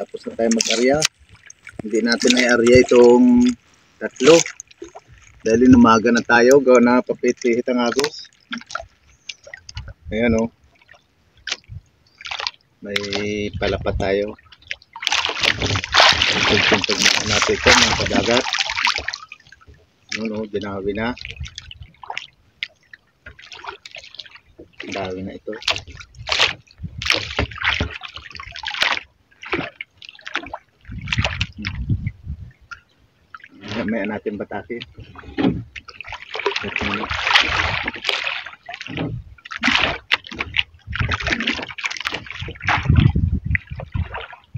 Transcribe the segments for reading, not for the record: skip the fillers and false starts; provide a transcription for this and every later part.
tapos na tayo mag-arya. Hindi natin ay-arya itong tatlo. Dahil inumaga na tayo, gawa na papit-pihit ang agos. Ayan o. May palapa tayo. Tuntog na natin ito mga kadagat. Ano no, binawi na. Dawi na ito. May natin batake.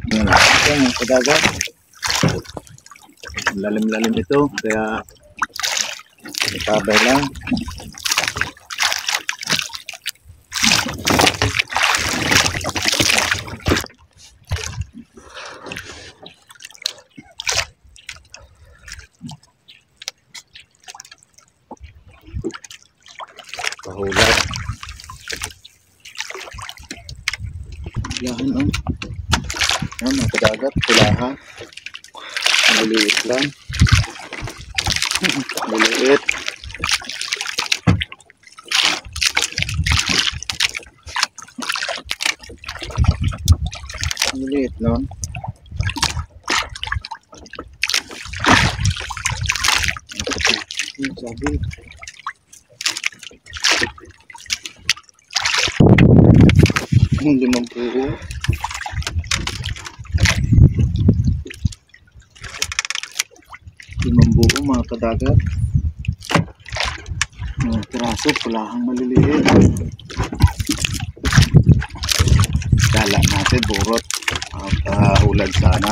Yan ang kadagat. Lalim-lalim ito, kaya itabay lang. Pahulat. Yan o. Yan mga kadagat, tulahan. Maliliit lang. Maliliit. Maliliit, no? Sabi. Limang buo. Limang buo mga kadagat. Mga piraso, pulahang maliliit. Dala natin, burot. Hulad sana.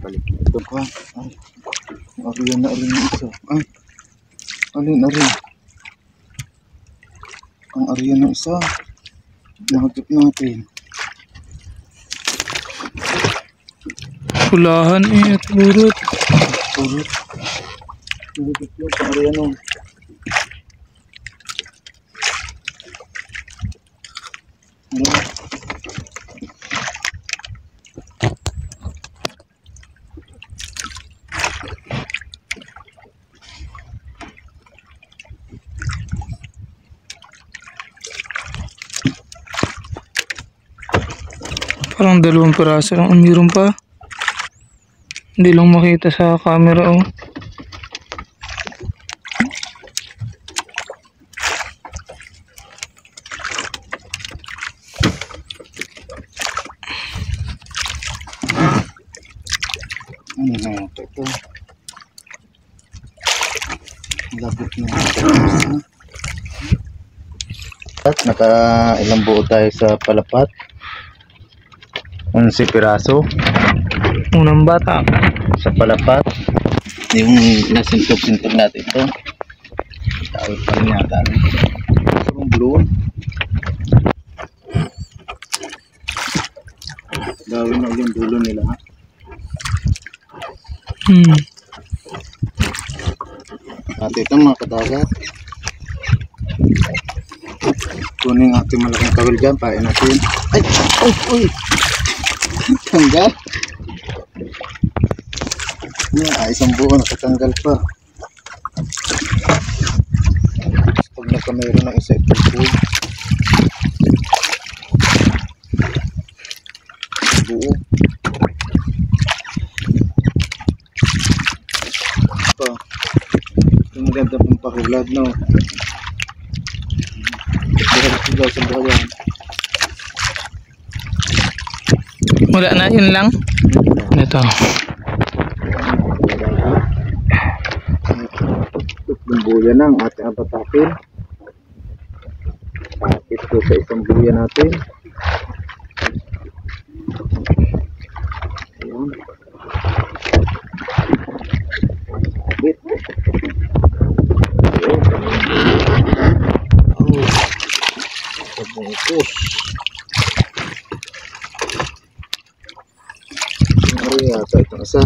Balik na ito pa. Ay, ariyan na rin yung isa. Ay, alin na rin. Ang ariyan ng isa. Nakagip natin. Pulahan at burot. Burot. Nakagip yung ariyan ng. Parang 2 piraso lang umiron pa. Hindi lang makita sa camera oh. Ano na ito? Labot na at naka ilang buo tayo sa palapat. 11 piraso. Unang bata. Sa palapat. Yung nasintog-sintog natin ito. Tawag pa rin yata. Yung blue. Gawin na yung dulo nila. At ito mga kadagat. Kunin ang ating malaking kawil dyan. Pain natin. Ay! Uy! Uy! Tanggal. Isang buo nakatanggal pa. Pag nagkamero ng isa ito buo pa. Ito maganda pang pahulad, no? Wala na, yun lang. Ito. Buya na ang ating abatapin. Tapit ko sa isang buya natin. Ayan. Tapit. Oh. Pabungkus. Ano yata itong isa?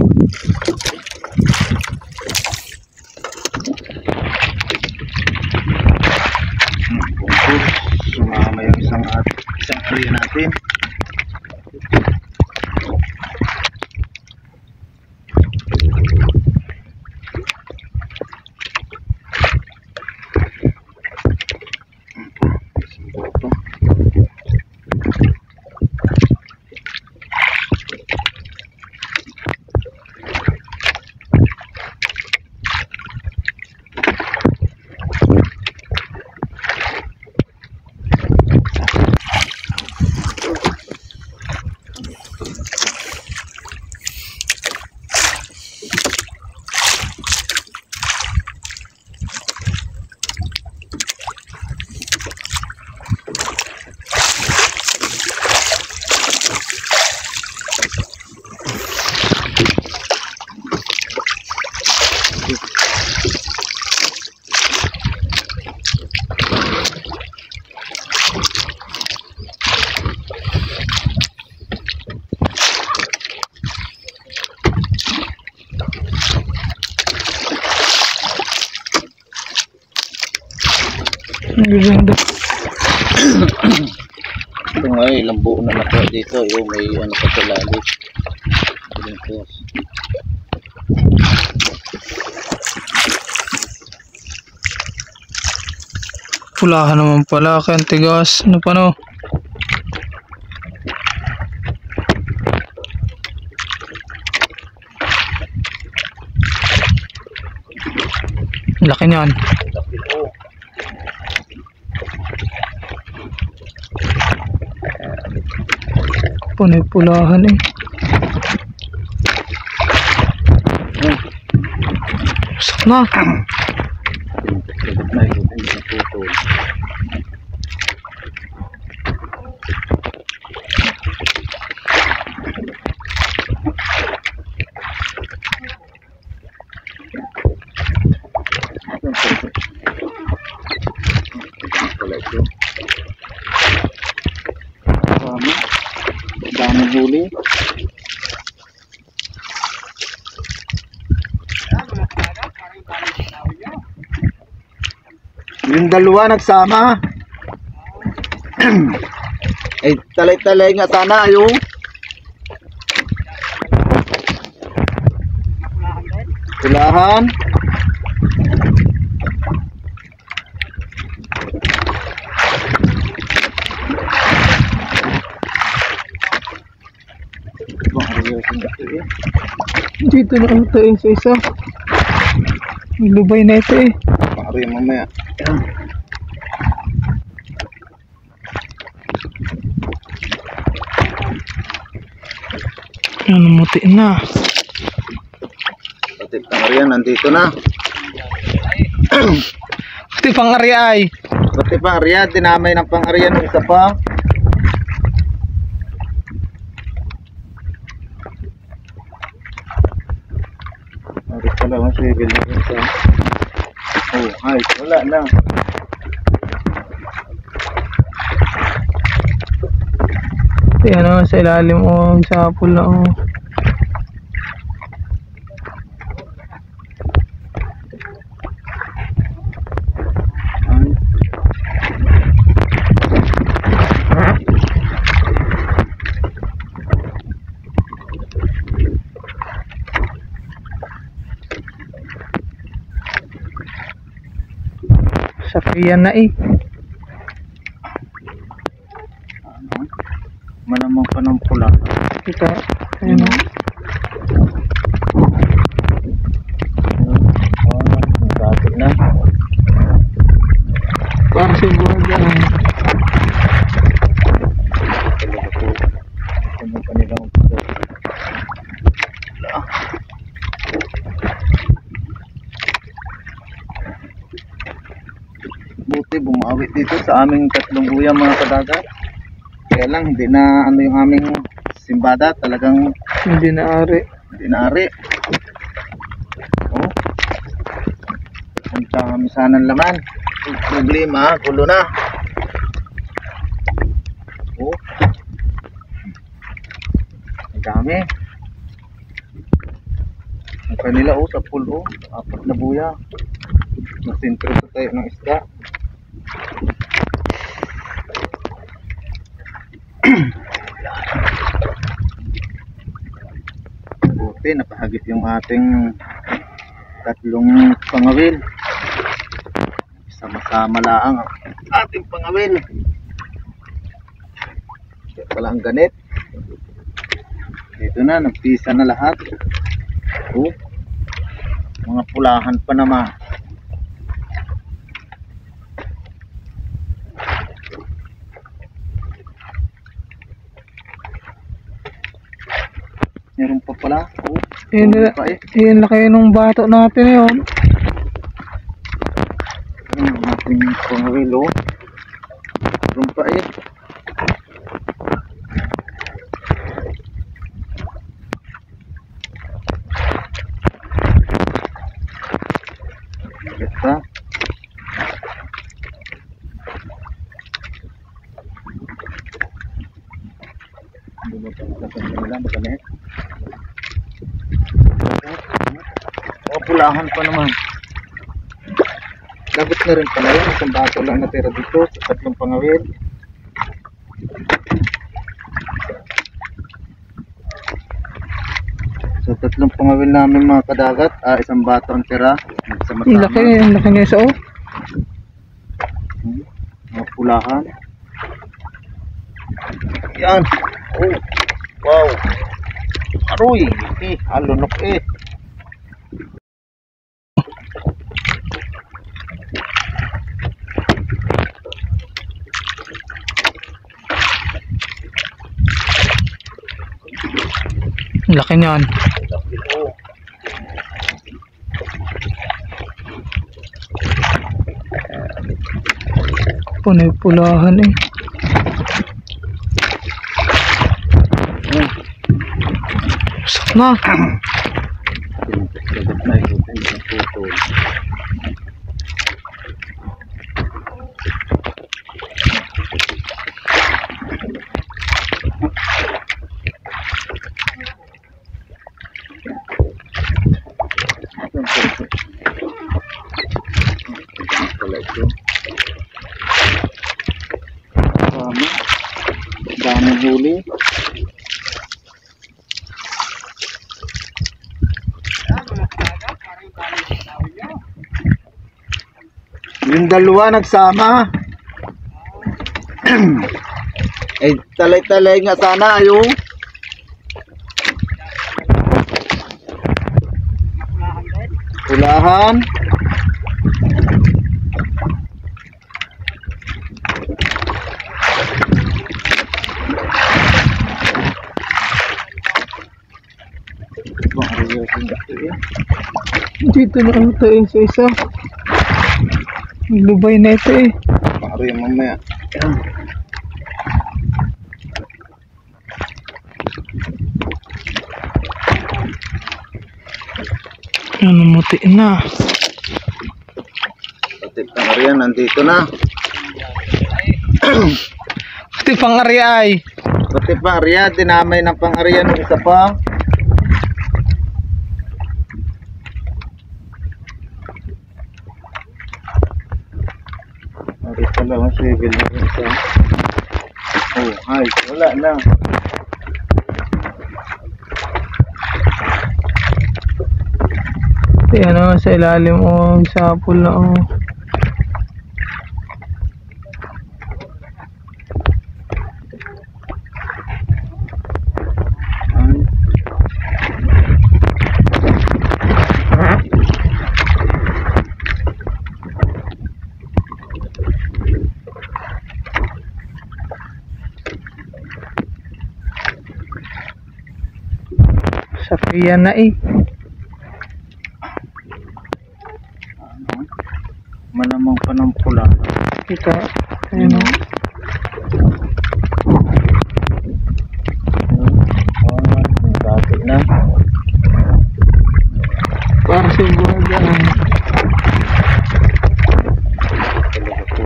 Sumama yung isang hali natin. Ganda. Ito nga ilang buo na nakuha dito. Yung may ano pa sa lalim. Pula ka naman pala, kaya tigas. Ano pa no? Laki niyan. Punay-pulahan eh. Sak na. Dami huli. Yung dalawa nagsama. Ay talay-talay nga tana yung pulahan. Dito na ito eh, sa isa. May lubay na ito eh. Pari mamaya. Ano muti na. Pati pangarian nandito na. Pati pang-arya ay. Pati pangarian, dinamay ng pangarian ng isa pa. Ari pala masigil na rin sa. Oh, ay, wala na. Yan o, sa ilalim o, sa pula o. Ay. Sakiyan na eh. Malamang pa ng pula. Ito, ayun o. Nagkakit na. Para sa buwan dyan. Buti bumawi dito sa aming tatlong buya mga kadagat. Kaya lang hindi na ano yung aming simbada, talagang Hindi na ari. hindi na ari. Oh. Punta kami sana ng laman. Yung problema, gulo na. Oh. Ang dami. Ang kanila oh, sa pool oh, 4 na buya. Nasintro sa tayo ng isda. Buti napahagip yung ating tatlong pangawil. Sama-sama lang ang ating pangawil. Kaya pala ang ganit. Dito na, nagpisa na lahat. Oh, mga pulahan pa naman. Meron pa pala. Oh, Yun, meron pa eh. yun laki nung bato natin yun. Ang ating pangawil oh. Meron pa eh. Ito. Oh, pulahan pa naman. Labot na rin pala yan. Isang baso lang natira dito sa tatlong pangawil. Sa tatlong pangawil namin mga kadagat, isang bato ang tira. Ang laki niya isa oh. Mga pulahan. Yan. Oh. Wow. Aroy. Alunok eh. Ang laki niyan. Oh. Punay-pulahan eh. Sak na. Sagot na ikutin ng putol. Pala ito. Tama. Daming huli. Yung dalawa nagsama. Eh, talay-talay nga sana yung pulahan. Dito na ang tayo sa isa. Lubay na ito eh. Paro yung mamaya. Ano mutiin na. Pati pangarian nandito na. Pati pang-ari ay. Pati pangarian, dinamay ng pangarian ng isa pa. Ari pala ang civil na rin isa. Oh, ay, wala na. Yan o, sa ilalim o, sa pool na o. Sa piya na eh. Malamang pa ng pula. Kita, ayun o. Dati na. Para sa baga. Talaga po.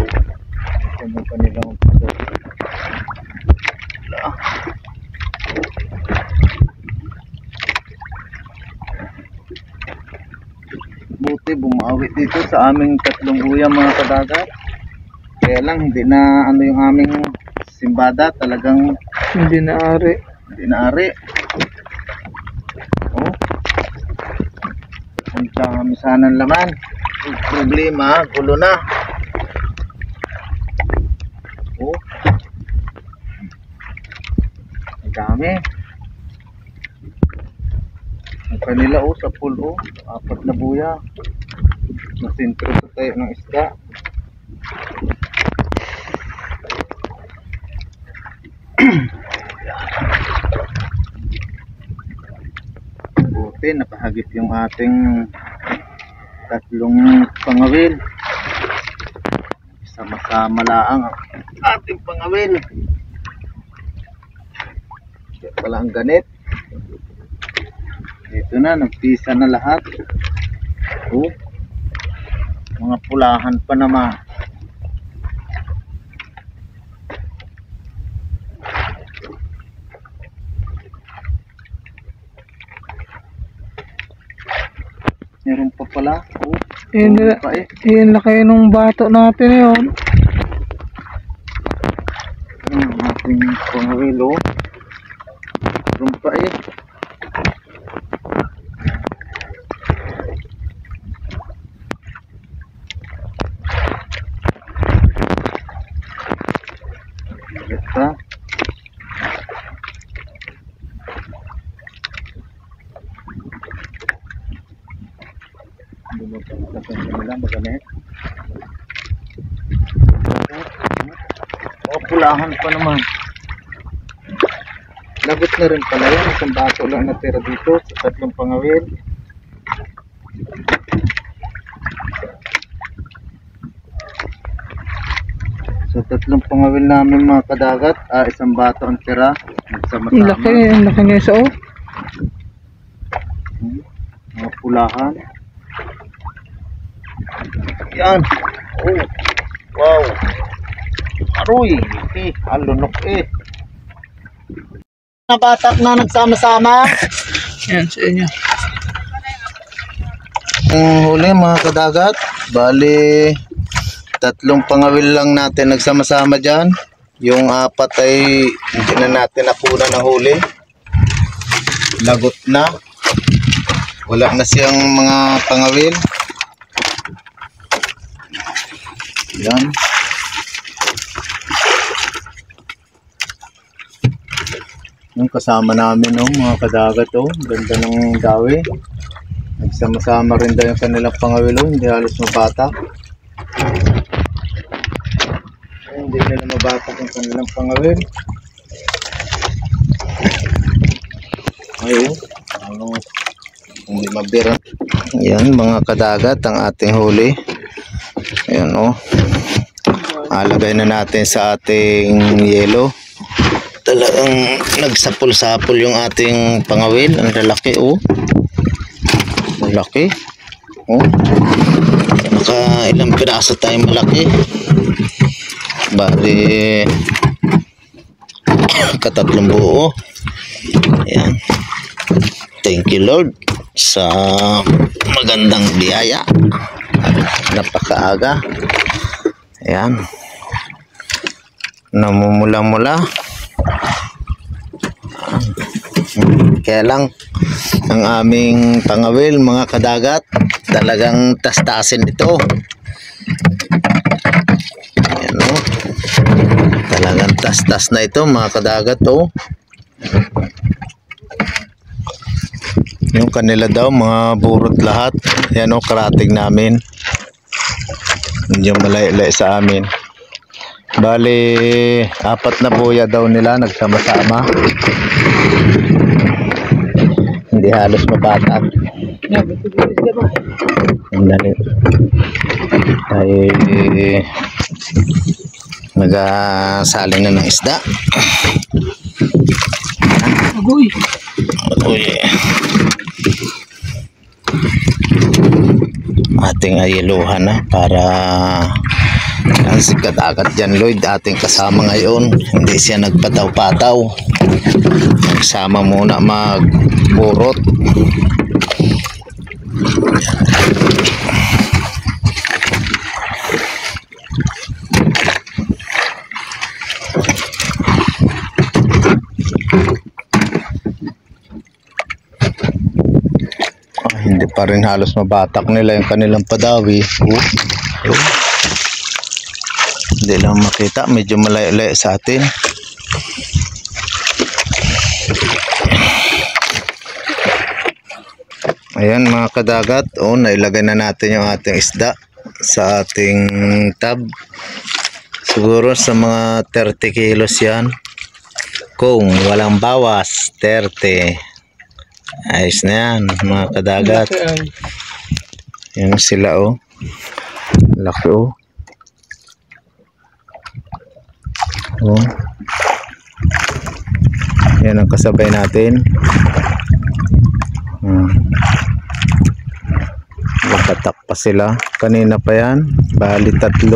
Ito mo pa nilang pula. Buti bumawi dito sa aming tatlong uya mga kadagat. Kaya lang hindi na ano yung aming simbada, talagang Hindi na ari. hindi na ari. Oh. Ang dami sana ng laman. Yung problema, gulo na. Oh. Ang dami. Ang kanila oh, sa pool oh, 4 na buya. Nasintro sa tayo ng isda. Buti nakahagip yung ating tatlong pangawil. Sama-sama laang ang ating pangawil. Kaya pala ang ganit. Ito na, nagpisa na lahat. Oh, mga pulahan pa naman. Meron pa pala. Oh. Yun, Pa eh. yun laki nung bato natin yun. Ang ating pangawil oh. Meron pa eh. Ito. Oh, pulahan pa naman. Lagot na rin pala yan. Isang bato lang natira dito sa tatlong pangawil. Sa tatlong pangawil namin mga kadagat, isang bato ang tira. Ang laki niya isa oh. Mga pulahan. Yan. Oh. Wow. Aroy. Alunok eh. Nabatak na nagsama-sama. Yan sa inyo. Ang huli mga kadagat. Bali, tatlong pangawil lang natin nagsama-sama dyan. Yung apat ay hindi na natin nakuna na huli. Lagot na. Wala na siyang mga pangawil. Yan. Yung kasama namin mga kadagat ganda ng dawi. Nagsama-sama rin daw yung kanilang pangawil hindi halos mabatak. Hindi nila mabatak yung kanilang pangawil. Ayun. Hindi mabira. Yan mga kadagat ang ating huli. Ayan alagay na natin sa ating yelo. Talagang nagsapol-sapol yung ating pangawil. Ang lalaki malaki naka ilang piraso tayo malaki. Bali katatlong buo. Ayan. Thank you Lord sa magandang biyaya. Napakaaga. Ayan. Namumula-mula. Kaya lang ang aming pangawil mga kadagat talagang tastasin ito. Ayan talagang tastas na ito mga kadagat yung kanila daw mga burot lahat. Yan karating namin. Hindi malay-lay sa amin. Bali, 4 na buya daw nila nagsama-sama. Hindi halos mabatak. Dali. Tayo nagasaling na ng isda. Agoy. Agoy. Ating ayeluhan na para ang sikat-akat dyan Lloyd ating kasama ngayon. Hindi siya nagpataw-pataw. Nagsama muna magburot. Hindi pa rin halos mabatak nila yung kanilang padawi. Hindi lang makita, medyo malayo-layo sa atin. Ayan mga kadagat, nailagay na natin yung ating isda sa ating tab. Siguro sa mga 30 kilos yan. Kung walang bawas, 30. Ayos na yan mga kadagat. Yan sila laki yan ang kasabay natin. Nagpatak pa sila kanina pa yan. Bali 3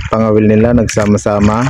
pangawil nila nagsama-sama.